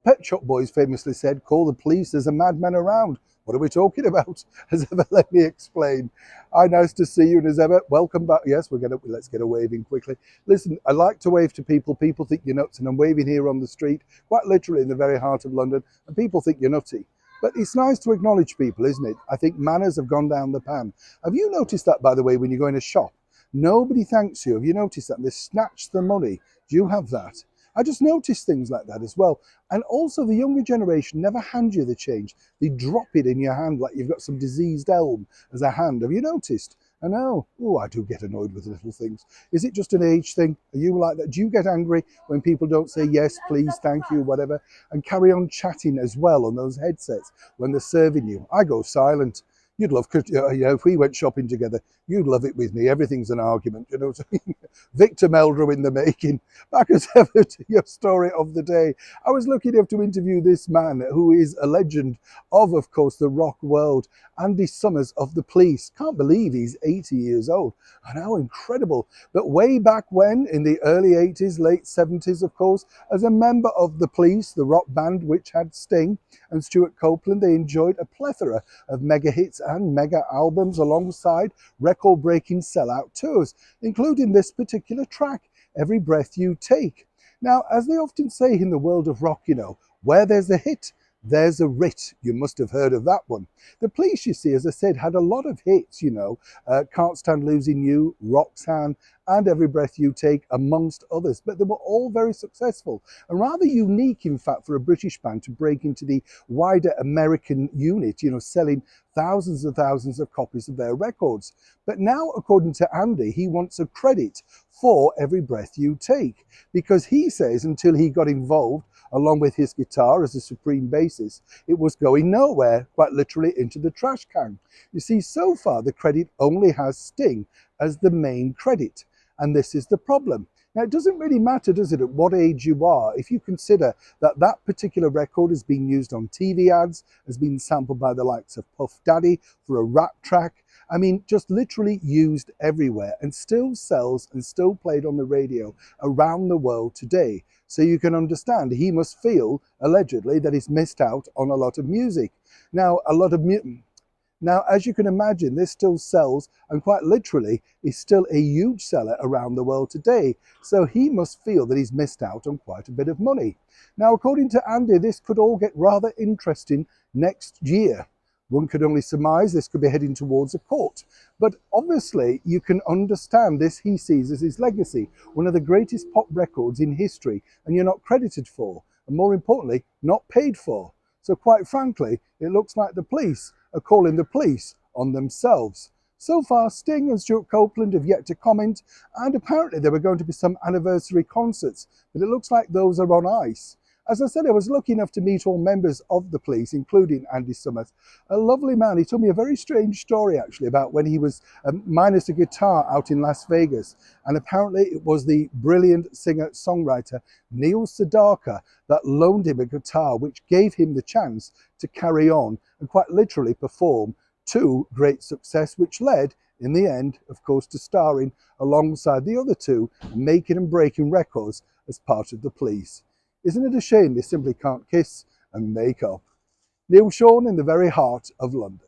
Pet Shop Boys famously said, "Call the police, there's a madman around." What are we talking about? As ever, let me explain. Hi, nice to see you, and as ever, welcome back. Yes, let's get a waving quickly. Listen, I like to wave to people. People think you're nuts, and I'm waving here on the street, quite literally in the very heart of London, and people think you're nutty. But it's nice to acknowledge people, isn't it? I think manners have gone down the pan. Have you noticed that, by the way, when you go in a shop? Nobody thanks you. Have you noticed that? They snatch the money. Do you have that? I just noticed things like that as well. And also, the younger generation never hand you the change. They drop it in your hand like you've got some diseased elm as a hand. Have you noticed? I know. Oh, I do get annoyed with little things. Is it just an age thing? Are you like that? Do you get angry when people don't say yes, please, thank you, whatever, and carry on chatting as well on those headsets when they're serving you? I go silent. You'd love, if we went shopping together, you'd love it with me. Everything's an argument, you know what I mean? Victor Meldrew in the making. Back as ever to your story of the day. I was lucky enough to interview this man who is a legend of course, the rock world, Andy Summers of The Police. Can't believe he's 80 years old. And how incredible. But way back when, in the early 80s, late 70s, of course, as a member of The Police, the rock band which had Sting and Stuart Copeland, they enjoyed a plethora of mega hits and mega albums alongside record-breaking sellout tours, including this particular track, Every Breath You Take. Now, as they often say in the world of rock, where there's a hit, there's a writ. You must have heard of that one. The Police, you see, as I said, had a lot of hits, Can't Stand Losing You, Roxanne, and Every Breath You Take, amongst others. But they were all very successful and rather unique, in fact, for a British band to break into the wider American unit, selling thousands and thousands of copies of their records. But now, according to Andy, he wants a credit for Every Breath You Take, because he says until he got involved, along with his guitar as a supreme bassist, it was going nowhere, quite literally into the trash can. You see, so far the credit only has Sting as the main credit, and this is the problem. Now, it doesn't really matter, does it, at what age you are, if you consider that that particular record has been used on TV ads, has been sampled by the likes of Puff Daddy for a rap track. I mean, just literally used everywhere, and still sells and still played on the radio around the world today. So you can understand he must feel, allegedly, that he's missed out on a lot of music. Now, Now, as you can imagine, this still sells and quite literally is still a huge seller around the world today. So he must feel that he's missed out on quite a bit of money. Now, according to Andy, this could all get rather interesting next year. One could only surmise this could be heading towards a court. But obviously, you can understand this he sees as his legacy, one of the greatest pop records in history, and you're not credited for, and more importantly, not paid for. So quite frankly, it looks like the police are calling the police on themselves. So far, Sting and Stuart Copeland have yet to comment, and apparently there were going to be some anniversary concerts, but it looks like those are on ice. As I said, I was lucky enough to meet all members of the Police, including Andy Summers. A lovely man. He told me a very strange story, actually, about when he was minus a guitar out in Las Vegas. And apparently it was the brilliant singer-songwriter Neil Sedaka that loaned him a guitar, which gave him the chance to carry on and quite literally perform to great success, which led, in the end, of course, to starring alongside the other two, making and breaking records as part of the Police. Isn't it a shame they simply can't kiss and make up? Neil Sean in the very heart of London.